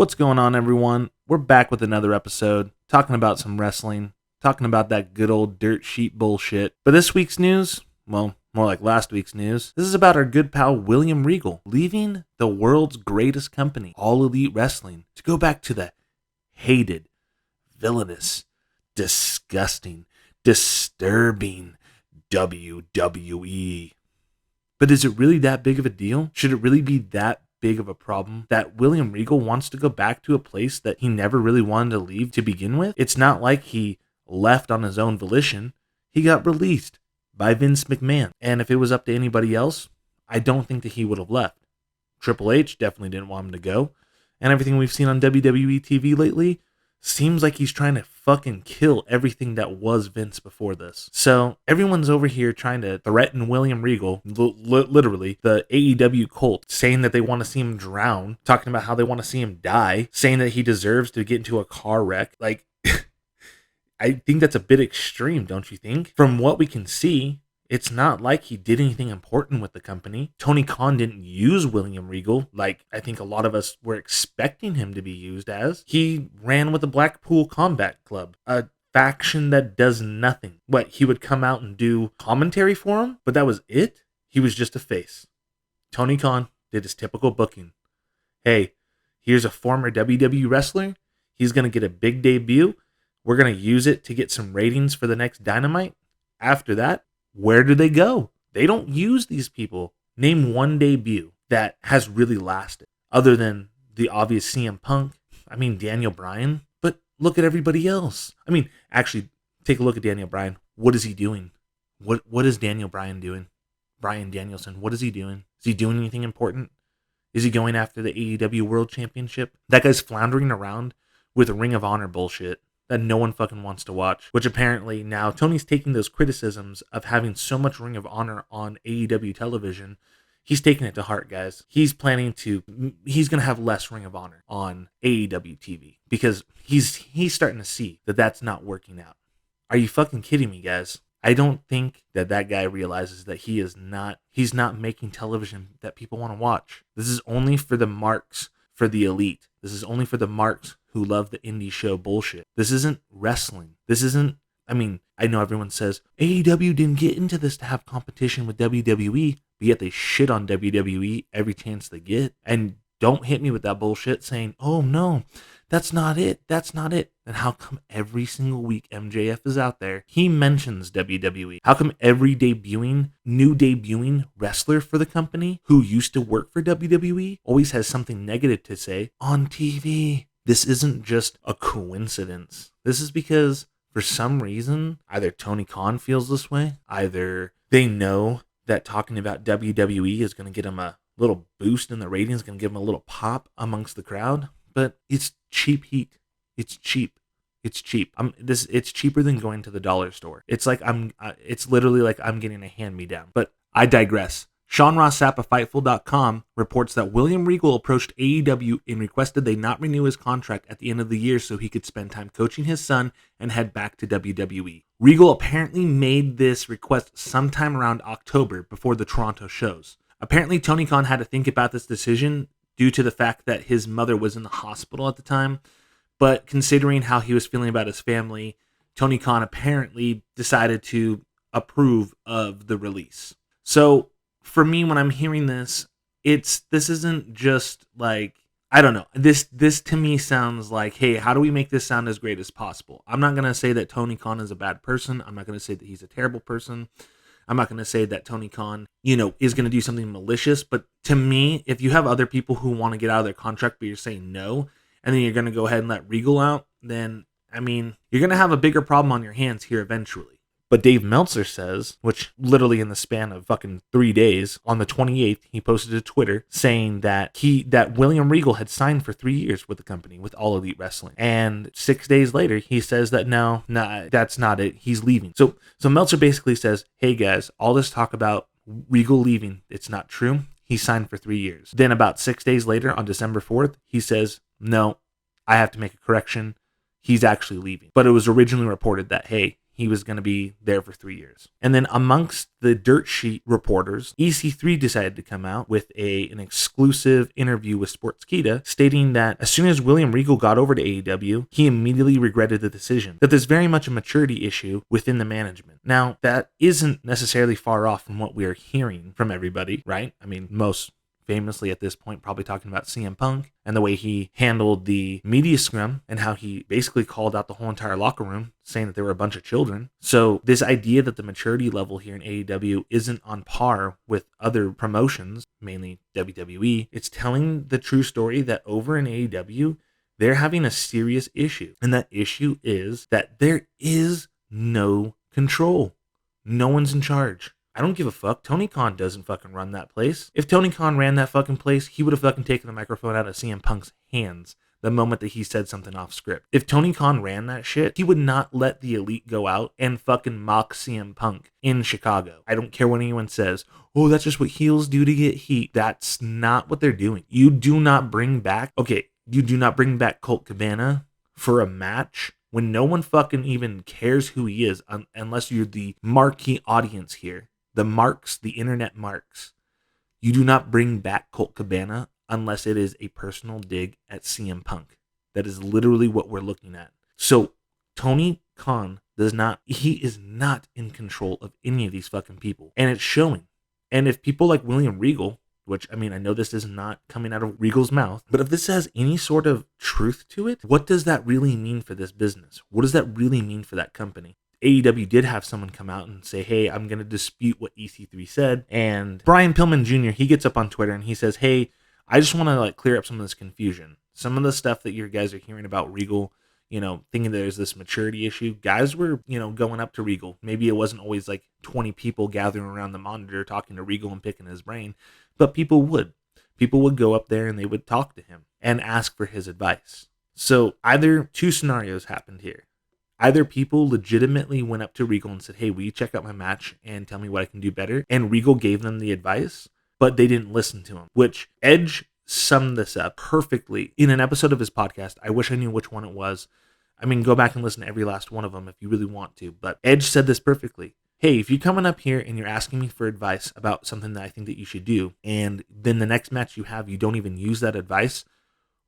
What's going on, everyone? We're back with another episode, talking about some wrestling, talking about that good old dirt sheet bullshit. But this week's news, well, more like last week's news, this is about our good pal William Regal leaving the world's greatest company, All Elite Wrestling, to go back to the hated, villainous, disgusting, disturbing WWE. But is it really that big of a deal? Should it really be that big of a problem that William Regal wants to go back to a place that he never really wanted to leave to begin with? It's not like he left on his own volition. He got released by Vince McMahon. And if it was up to anybody else, I don't think that he would have left. Triple H definitely didn't want him to go. And everything we've seen on WWE TV lately seems like he's trying to fucking kill everything that was Vince before this. So everyone's over here trying to threaten William Regal, literally the AEW cult, saying that they want to see him drown, talking about how they want to see him die, saying that he deserves to get into a car wreck. Like, I think that's a bit extreme, don't you think? From what we can see, it's not like he did anything important with the company. Tony Khan didn't use William Regal like I think a lot of us were expecting him to be used as. He ran with the Blackpool Combat Club, a faction that does nothing. What, he would come out and do commentary for him? But that was it? He was just a face. Tony Khan did his typical booking. Hey, here's a former WWE wrestler. He's going to get a big debut. We're going to use it to get some ratings for the next Dynamite. After that, where do they go? They don't use these people. Name one debut that has really lasted, other than the obvious CM Punk. I mean, Daniel Bryan. But look at everybody else. I mean, actually, take a look at Daniel Bryan. What is he doing? What is Daniel Bryan doing? Bryan Danielson, what is he doing? Is he doing anything important? Is he going after the AEW World Championship? That guy's floundering around with Ring of Honor bullshit that no one fucking wants to watch, which apparently now Tony's taking those criticisms of having so much Ring of Honor on AEW television. He's taking it to heart, guys. He's going to have less Ring of Honor on AEW TV because he's starting to see that that's not working out. Are you fucking kidding me, guys? I don't think that guy realizes that he's not making television that people want to watch. This is only for the marks for the elite. This is only for the marks who love the indie show bullshit. This isn't wrestling. I know everyone says AEW didn't get into this to have competition with WWE, but yet they shit on WWE every chance they get. And don't hit me with that bullshit saying, oh no, that's not it. Then how come every single week MJF is out there, he mentions WWE? How come every new debuting wrestler for the company who used to work for WWE always has something negative to say on TV? This isn't just a coincidence. This is because, for some reason, either Tony Khan feels this way, either they know that talking about WWE is going to get them a little boost in the ratings, going to give them a little pop amongst the crowd. But it's cheap heat. It's cheap. It's cheaper than going to the dollar store. It's literally like I'm getting a hand-me-down. But I digress. Sean Ross Sapp of Fightful.com reports that William Regal approached AEW and requested they not renew his contract at the end of the year so he could spend time coaching his son and head back to WWE. Regal apparently made this request sometime around October before the Toronto shows. Apparently, Tony Khan had to think about this decision due to the fact that his mother was in the hospital at the time, but considering how he was feeling about his family, Tony Khan apparently decided to approve of the release. So, for me, when I'm hearing this isn't just like, I don't know. This to me sounds like, hey, how do we make this sound as great as possible? I'm not going to say that Tony Khan is a bad person. I'm not going to say that he's a terrible person. I'm not going to say that Tony Khan, is going to do something malicious. But to me, if you have other people who want to get out of their contract, but you're saying no, and then you're going to go ahead and let Regal out, then, you're going to have a bigger problem on your hands here eventually. But Dave Meltzer says, which literally in the span of fucking 3 days, on the 28th, he posted to Twitter saying that William Regal had signed for 3 years with the company, with All Elite Wrestling. And 6 days later, he says that no, that's not it. He's leaving. So Meltzer basically says, hey guys, all this talk about Regal leaving, it's not true. He signed for 3 years. Then about 6 days later, on December 4th, he says, no, I have to make a correction. He's actually leaving. But it was originally reported that, hey, he was going to be there for 3 years. And then amongst the dirt sheet reporters, EC3 decided to come out with an exclusive interview with Sportskeeda, stating that as soon as William Regal got over to AEW, he immediately regretted the decision, that there's very much a maturity issue within the management. Now, that isn't necessarily far off from what we're hearing from everybody, right? I mean, most famously at this point probably talking about CM Punk and the way he handled the media scrum and how he basically called out the whole entire locker room, saying that they were a bunch of children. So this idea that the maturity level here in AEW isn't on par with other promotions, mainly WWE, it's telling the true story that over in AEW, they're having a serious issue. And that issue is that there is no control. No one's in charge. I don't give a fuck. Tony Khan doesn't fucking run that place. If Tony Khan ran that fucking place, he would have fucking taken the microphone out of CM Punk's hands the moment that he said something off script. If Tony Khan ran that shit, he would not let the elite go out and fucking mock CM Punk in Chicago. I don't care what anyone says. Oh, that's just what heels do to get heat. That's not what they're doing. You do not bring back Colt Cabana for a match when no one fucking even cares who he is unless you're the marquee audience here. The marks, the internet marks. You do not bring back Colt Cabana unless it is a personal dig at CM Punk. That is literally what we're looking at. So Tony Khan is not in control of any of these fucking people. And it's showing. And if people like William Regal, which, I mean, I know this is not coming out of Regal's mouth, but if this has any sort of truth to it, what does that really mean for this business? What does that really mean for that company? AEW did have someone come out and say, hey, I'm going to dispute what EC3 said. And Brian Pillman Jr., he gets up on Twitter and he says, hey, I just want to clear up some of this confusion. Some of the stuff that you guys are hearing about Regal, thinking there's this maturity issue. Guys were, going up to Regal. Maybe it wasn't always 20 people gathering around the monitor talking to Regal and picking his brain, but people would. People would go up there and they would talk to him and ask for his advice. So either two scenarios happened here. Either people legitimately went up to Regal and said, hey, will you check out my match and tell me what I can do better? And Regal gave them the advice, but they didn't listen to him, which Edge summed this up perfectly in an episode of his podcast. I wish I knew which one it was. I mean, go back and listen to every last one of them if you really want to. But Edge said this perfectly. Hey, if you're coming up here and you're asking me for advice about something that I think that you should do, and then the next match you have, you don't even use that advice,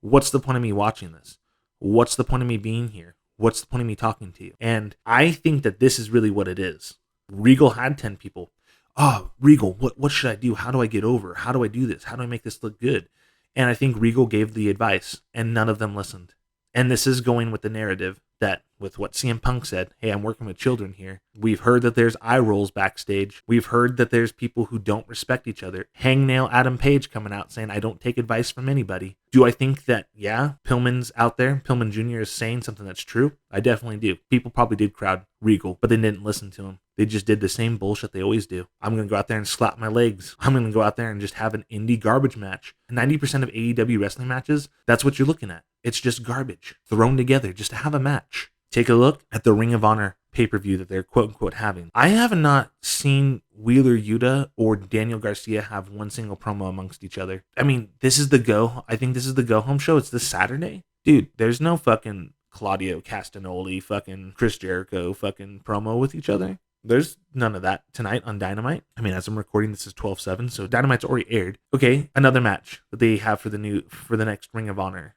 what's the point of me watching this? What's the point of me being here? What's the point of me talking to you? And I think that this is really what it is. Regal had 10 people. Oh, Regal, what should I do? How do I get over? How do I do this? How do I make this look good? And I think Regal gave the advice, and none of them listened. And this is going with the narrative that with what CM Punk said, hey, I'm working with children here. We've heard that there's eye rolls backstage. We've heard that there's people who don't respect each other. Hangnail Adam Page coming out saying, I don't take advice from anybody. Do I think that, yeah, Pillman's out there, Pillman Jr. is saying something that's true? I definitely do. People probably did crowd Regal, but they didn't listen to him. They just did the same bullshit they always do. I'm going to go out there and slap my legs. I'm going to go out there and just have an indie garbage match. 90% of AEW wrestling matches, that's what you're looking at. It's just garbage thrown together just to have a match. Take a look at the Ring of Honor pay-per-view that they're quote-unquote having. I have not seen Wheeler Yuta or Daniel Garcia have one single promo amongst each other. I mean, I think this is the go-home show. It's this Saturday. Dude, there's no fucking Claudio Castagnoli, fucking Chris Jericho fucking promo with each other. There's none of that tonight on Dynamite. I mean, as I'm recording, this is 12/7, so Dynamite's already aired. Okay, another match that they have for the next Ring of Honor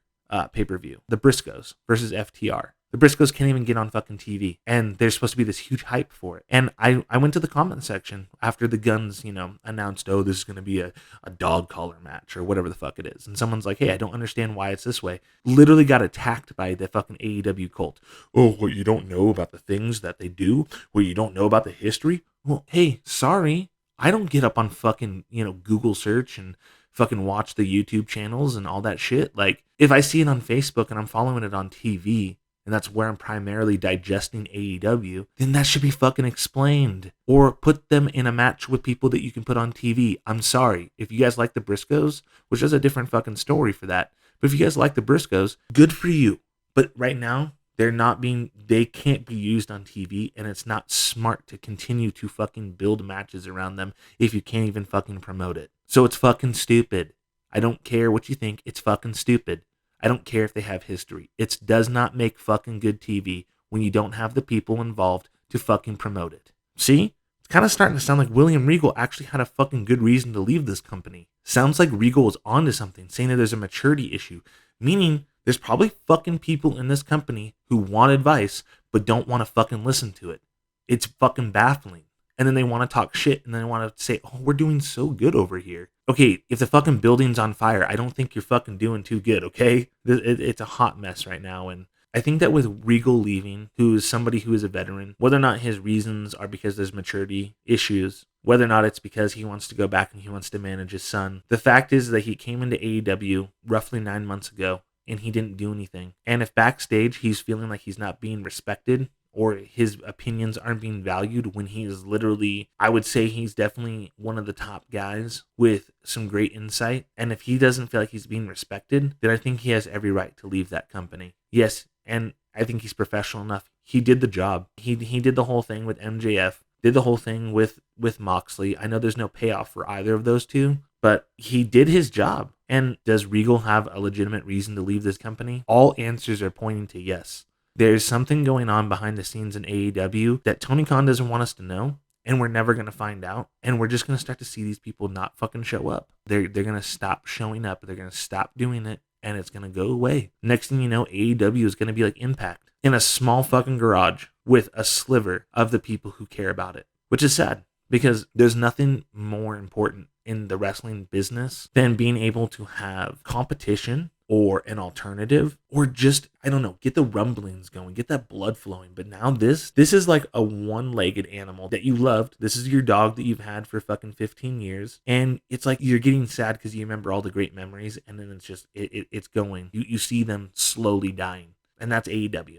pay-per-view. The Briscoes versus FTR. The Briscoes can't even get on fucking TV, and there's supposed to be this huge hype for it. And I went to the comment section after the Guns, announced, oh, this is going to be a dog collar match or whatever the fuck it is. And someone's like, hey, I don't understand why it's this way. Literally got attacked by the fucking AEW cult. Oh, what, you don't know about the things that they do? What, you don't know about the history? Well, hey, sorry. I don't get up on fucking, Google search and fucking watch the YouTube channels and all that shit. Like, if I see it on Facebook and I'm following it on TV, and that's where I'm primarily digesting AEW, then that should be fucking explained. Or put them in a match with people that you can put on TV. I'm sorry. If you guys like the Briscoes, which is a different fucking story for that, but if you guys like the Briscoes, good for you. But right now, they can't be used on TV, and it's not smart to continue to fucking build matches around them if you can't even fucking promote it. So it's fucking stupid. I don't care what you think. It's fucking stupid. I don't care if they have history. It does not make fucking good TV when you don't have the people involved to fucking promote it. See? It's kind of starting to sound like William Regal actually had a fucking good reason to leave this company. Sounds like Regal was onto something, saying that there's a maturity issue, meaning there's probably fucking people in this company who want advice but don't want to fucking listen to it. It's fucking baffling. And then they want to talk shit, and then they want to say, oh, we're doing so good over here. Okay, if the fucking building's on fire, I don't think you're fucking doing too good, okay? It's a hot mess right now, and I think that with Regal leaving, who is somebody who is a veteran, whether or not his reasons are because there's maturity issues, whether or not it's because he wants to go back and he wants to manage his son, the fact is that he came into AEW roughly 9 months ago, and he didn't do anything. And if backstage he's feeling like he's not being respected, or his opinions aren't being valued when he is literally, I would say he's definitely one of the top guys with some great insight. And if he doesn't feel like he's being respected, then I think he has every right to leave that company. Yes, and I think he's professional enough. He did the job. He did the whole thing with MJF, did the whole thing with Moxley. I know there's no payoff for either of those two, but he did his job. And does Regal have a legitimate reason to leave this company? All answers are pointing to yes. There's something going on behind the scenes in AEW that Tony Khan doesn't want us to know, and we're never going to find out. And we're just going to start to see these people not fucking show up. They're going to stop showing up. They're going to stop doing it, and it's going to go away. Next thing you know, AEW is going to be like Impact in a small fucking garage with a sliver of the people who care about it, which is sad because there's nothing more important in the wrestling business than being able to have competition or an alternative, or just, I don't know, get the rumblings going, get that blood flowing. But now this is like a one-legged animal that you loved. This is your dog that you've had for fucking 15 years. And it's like you're getting sad because you remember all the great memories, and then it's just, it's going. You see them slowly dying. And that's AEW.